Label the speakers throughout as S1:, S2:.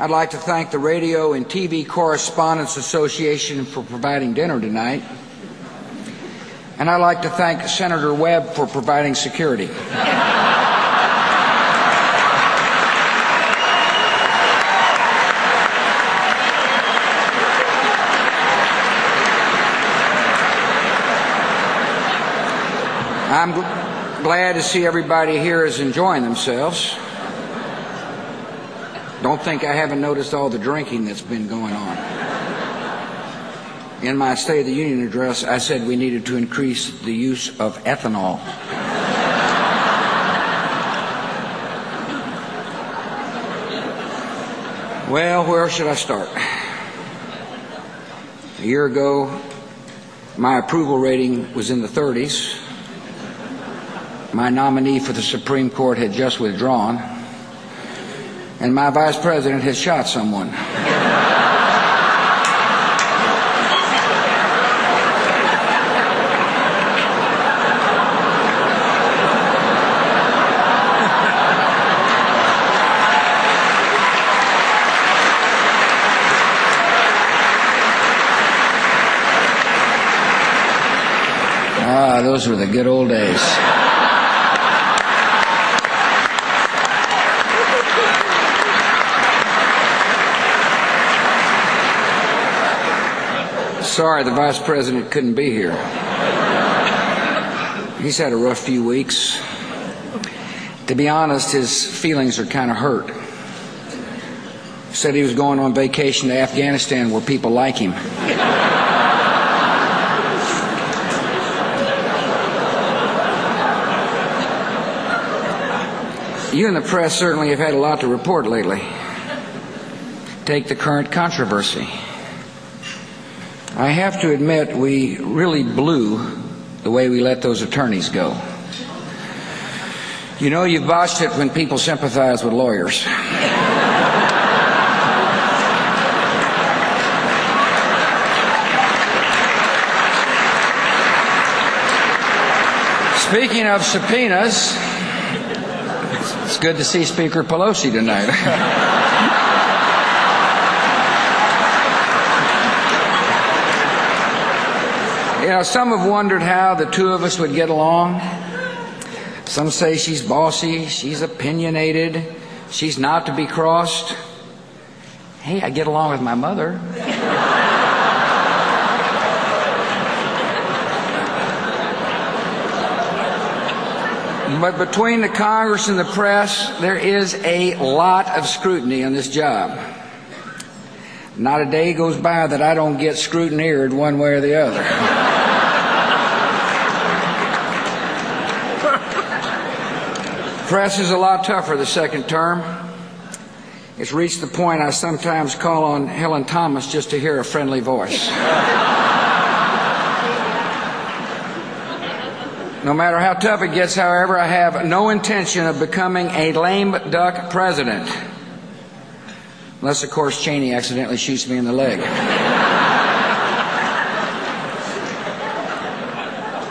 S1: I'd like to thank the Radio and TV Correspondents Association for providing dinner tonight. And I'd like to thank Senator Webb for providing security. I'm glad to see everybody here is enjoying themselves. Don't think I haven't noticed all the drinking that's been going on. In my State of the Union address, I said we needed to increase the use of ethanol. Well, where should I start? A year ago, my approval rating was in the 30s. My nominee for the Supreme Court had just withdrawn, and my vice president had shot someone. Ah, those were the good old days. Sorry, the vice president couldn't be here. He's had a rough few weeks. To be honest, his feelings are kind of hurt. Said he was going on vacation to Afghanistan where people like him. You and the press certainly have had a lot to report lately. Take the current controversy. I have to admit, we really blew the way we let those attorneys go. You know, you've botched it when people sympathize with lawyers. Speaking of subpoenas, it's good to see Speaker Pelosi tonight. You know, some have wondered how the two of us would get along. Some say she's bossy, she's opinionated, she's not to be crossed. Hey, I get along with my mother. But between the Congress and the press, there is a lot of scrutiny on this job. Not a day goes by that I don't get scrutineered one way or the other. Press is a lot tougher the second term. It's reached the point I sometimes call on Helen Thomas just to hear a friendly voice. No matter how tough it gets, however, I have no intention of becoming a lame duck president. Unless, of course, Cheney accidentally shoots me in the leg.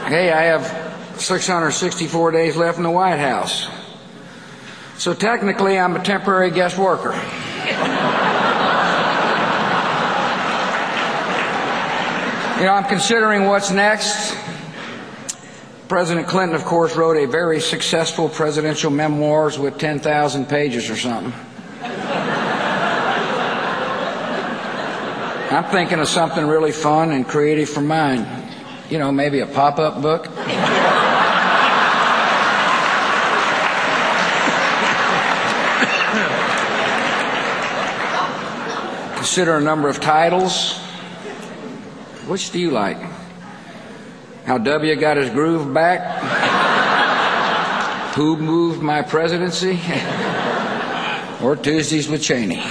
S1: Hey, I have 664 days left in the White House. So technically, I'm a temporary guest worker. You know, I'm considering what's next. President Clinton, of course, wrote a very successful presidential memoirs with 10,000 pages or something. I'm thinking of something really fun and creative for mine. You know, maybe a pop-up book. Consider a number of titles. Which do you like? How W got his groove back? Who moved my presidency? Or Tuesdays with Cheney?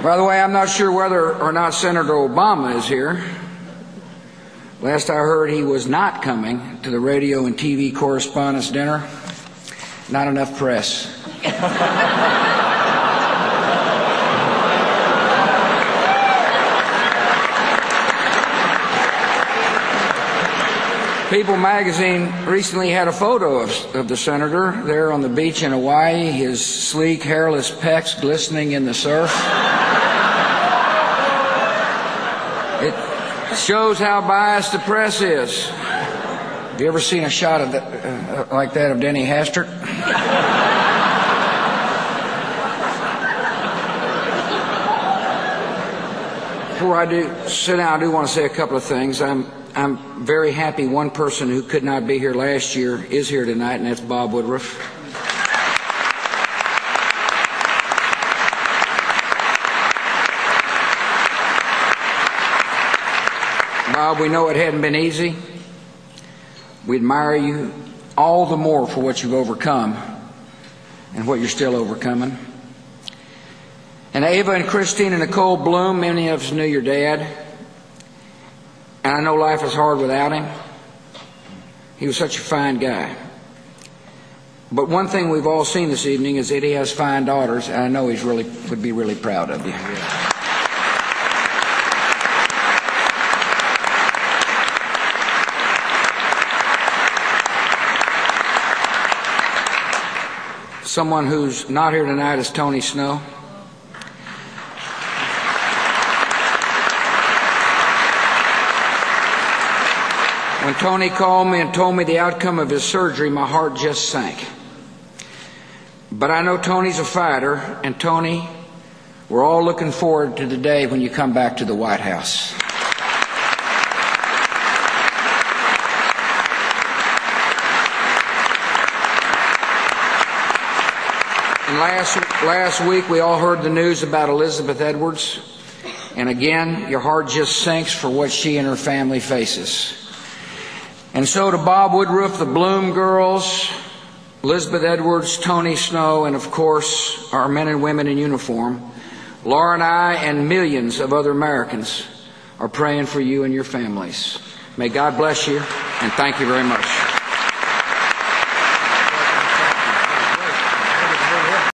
S1: By the way, I'm not sure whether or not Senator Obama is here. Last I heard, he was not coming to the Radio and TV Correspondents' Dinner. Not enough press. People magazine recently had a photo of the senator there on the beach in Hawaii, his sleek, hairless pecs glistening in the surf. It shows how biased the press is. Have you ever seen a shot of that, like that of Denny Hastert? Before I do sit down, I do want to say a couple of things. I'm very happy one person who could not be here last year is here tonight, and that's Bob Woodruff. Bob, we know it hadn't been easy. We admire you all the more for what you've overcome and what you're still overcoming. And Ava and Christine and Nicole Bloom, many of us knew your dad. And I know life is hard without him. He was such a fine guy. But one thing we've all seen this evening is that he has fine daughters, and I know he would be really proud of you. Someone who's not here tonight is Tony Snow. When Tony called me and told me the outcome of his surgery, my heart just sank. But I know Tony's a fighter, and Tony, we're all looking forward to the day when you come back to the White House. And last week we all heard the news about Elizabeth Edwards, and again, your heart just sinks for what she and her family faces. And so to Bob Woodruff, the Bloom girls, Elizabeth Edwards, Tony Snow, and of course our men and women in uniform, Laura and I and millions of other Americans are praying for you and your families. May God bless you, and thank you very much.